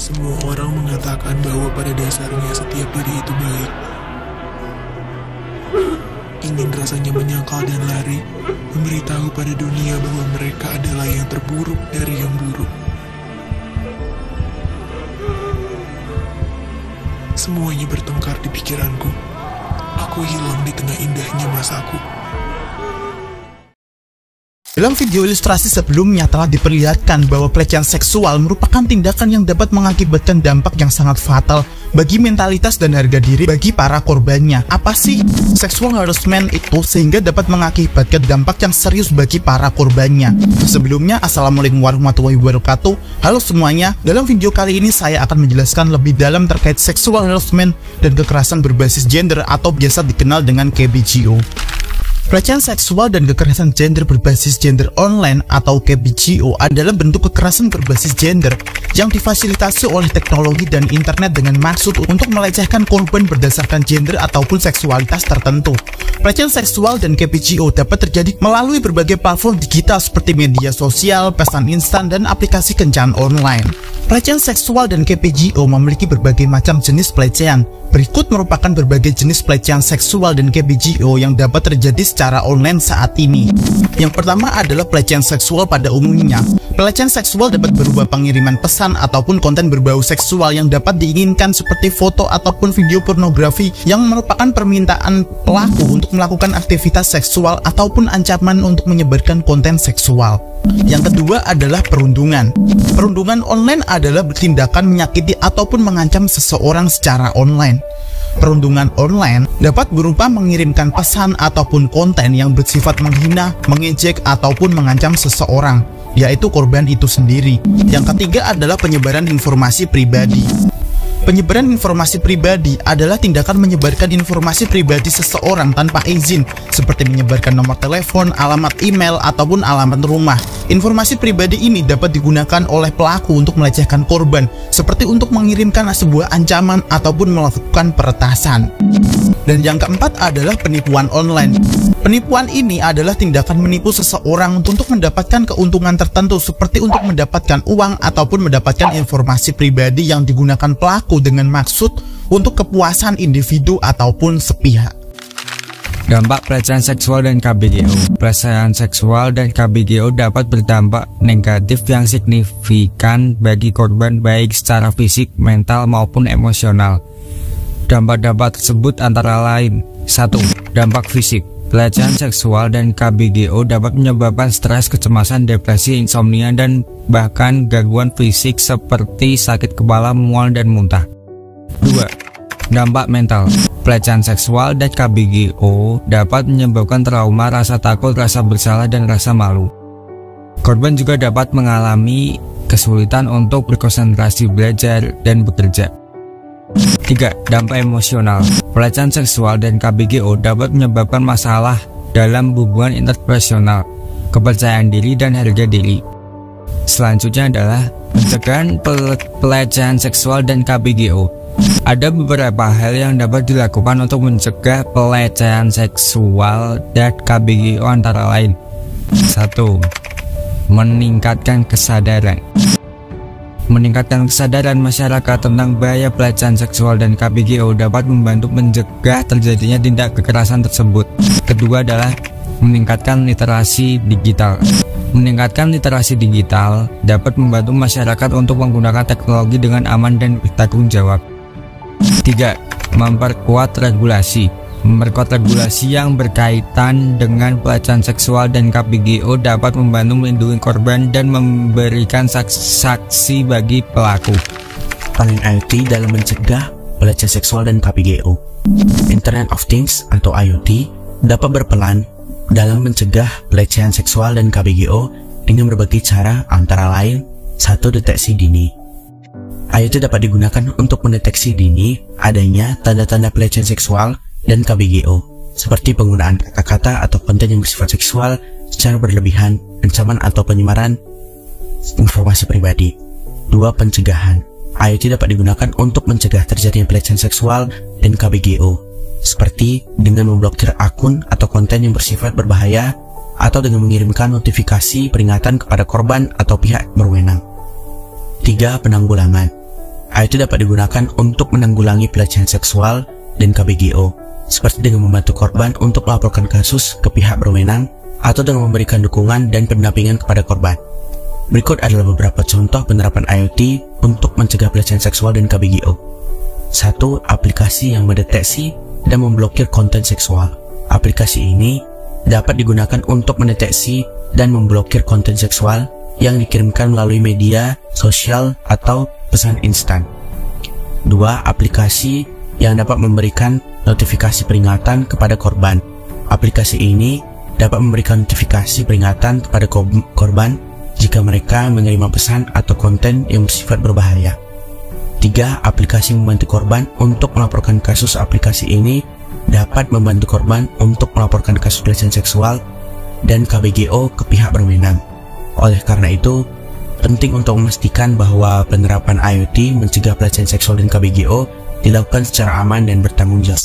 Semua orang mengatakan bahwa pada dasarnya setiap diri itu baik. Ingin rasanya menyangkal dan lari, memberitahu pada dunia bahwa mereka adalah yang terburuk dari yang buruk. Semuanya bertengkar di pikiranku. Aku hilang di tengah indahnya masaku. Dalam video ilustrasi sebelumnya telah diperlihatkan bahwa pelecehan seksual merupakan tindakan yang dapat mengakibatkan dampak yang sangat fatal bagi mentalitas dan harga diri bagi para korbannya. Apa sih sexual harassment itu sehingga dapat mengakibatkan dampak yang serius bagi para korbannya? Sebelumnya, Assalamualaikum warahmatullahi wabarakatuh. Halo semuanya, dalam video kali ini saya akan menjelaskan lebih dalam terkait sexual harassment dan kekerasan berbasis gender atau biasa dikenal dengan KBGO. Pelecehan seksual dan kekerasan gender berbasis gender online atau KBGO adalah bentuk kekerasan berbasis gender yang difasilitasi oleh teknologi dan internet dengan maksud untuk melecehkan korban berdasarkan gender ataupun seksualitas tertentu. Pelecehan seksual dan KBGO dapat terjadi melalui berbagai platform digital seperti media sosial, pesan instan, dan aplikasi kencan online. Pelecehan seksual dan KBGO memiliki berbagai macam jenis pelecehan. Berikut merupakan berbagai jenis pelecehan seksual dan KBGO yang dapat terjadi secara online saat ini. Yang pertama adalah pelecehan seksual pada umumnya. Pelecehan seksual dapat berupa pengiriman pesan ataupun konten berbau seksual yang dapat diinginkan seperti foto ataupun video pornografi yang merupakan permintaan pelaku untuk melakukan aktivitas seksual ataupun ancaman untuk menyebarkan konten seksual. Yang kedua adalah perundungan. Perundungan online adalah tindakan menyakiti ataupun mengancam seseorang secara online. Perundungan online dapat berupa mengirimkan pesan ataupun konten yang bersifat menghina, mengejek, ataupun mengancam seseorang, yaitu korban itu sendiri. Yang ketiga adalah penyebaran informasi pribadi. Penyebaran informasi pribadi adalah tindakan menyebarkan informasi pribadi seseorang tanpa izin, seperti menyebarkan nomor telepon, alamat email, ataupun alamat rumah. Informasi pribadi ini dapat digunakan oleh pelaku untuk melecehkan korban, seperti untuk mengirimkan sebuah ancaman ataupun melakukan peretasan. Dan yang keempat adalah penipuan online. Penipuan ini adalah tindakan menipu seseorang untuk mendapatkan keuntungan tertentu, seperti untuk mendapatkan uang ataupun mendapatkan informasi pribadi yang digunakan pelaku dengan maksud untuk kepuasan individu ataupun sepihak. Dampak pelecehan seksual dan KBGO. Pelecehan seksual dan KBGO dapat berdampak negatif yang signifikan bagi korban baik secara fisik, mental maupun emosional. Dampak-dampak tersebut antara lain: 1. Dampak fisik. Pelecehan seksual dan KBGO dapat menyebabkan stres, kecemasan, depresi, insomnia, dan bahkan gangguan fisik seperti sakit kepala, mual, dan muntah. 2. Dampak mental. Pelecehan seksual dan KBGO dapat menyebabkan trauma, rasa takut, rasa bersalah, dan rasa malu. Korban juga dapat mengalami kesulitan untuk berkonsentrasi belajar dan bekerja. 3. Dampak emosional. Pelecehan seksual dan KBGO dapat menyebabkan masalah dalam hubungan interpersonal, kepercayaan diri, dan harga diri. Selanjutnya adalah pencegahan pelecehan seksual dan KBGO. Ada beberapa hal yang dapat dilakukan untuk mencegah pelecehan seksual dan KBGO antara lain: 1. Meningkatkan kesadaran. Meningkatkan kesadaran masyarakat tentang bahaya pelecehan seksual dan KBGO dapat membantu mencegah terjadinya tindak kekerasan tersebut. Kedua adalah meningkatkan literasi digital. Meningkatkan literasi digital dapat membantu masyarakat untuk menggunakan teknologi dengan aman dan bertanggung jawab. 3. Memperkuat regulasi. Memperkuat regulasi yang berkaitan dengan pelecehan seksual dan KBGO dapat membantu melindungi korban dan memberikan saksi bagi pelaku. Peran IoT dalam mencegah pelecehan seksual dan KBGO. Internet of Things atau IoT dapat berperan dalam mencegah pelecehan seksual dan KBGO dengan berbagai cara, antara lain: 1. Deteksi dini. IoT dapat digunakan untuk mendeteksi dini adanya tanda-tanda pelecehan seksual dan KBGO, seperti penggunaan kata-kata atau konten yang bersifat seksual secara berlebihan, ancaman atau penyebaran informasi pribadi. 2. Pencegahan. IoT dapat digunakan untuk mencegah terjadinya pelecehan seksual dan KBGO, seperti dengan memblokir akun atau konten yang bersifat berbahaya atau dengan mengirimkan notifikasi peringatan kepada korban atau pihak berwenang. 3. Penanggulangan. IoT dapat digunakan untuk menanggulangi pelecehan seksual dan KBGO, seperti dengan membantu korban untuk melaporkan kasus ke pihak berwenang atau dengan memberikan dukungan dan pendampingan kepada korban. Berikut adalah beberapa contoh penerapan IoT untuk mencegah pelecehan seksual dan KBGO. 1. Aplikasi yang mendeteksi dan memblokir konten seksual. Aplikasi ini dapat digunakan untuk mendeteksi dan memblokir konten seksual yang dikirimkan melalui media sosial atau pesan instan. 2. Aplikasi yang dapat memberikan notifikasi peringatan kepada korban. Aplikasi ini dapat memberikan notifikasi peringatan kepada korban jika mereka menerima pesan atau konten yang bersifat berbahaya. 3. Aplikasi membantu korban untuk melaporkan kasus. Aplikasi ini dapat membantu korban untuk melaporkan kasus pelecehan seksual dan KBGO ke pihak berwenang. Oleh karena itu, penting untuk memastikan bahwa penerapan IoT mencegah pelecehan seksual dan KBGO dilakukan secara aman dan bertanggung jawab.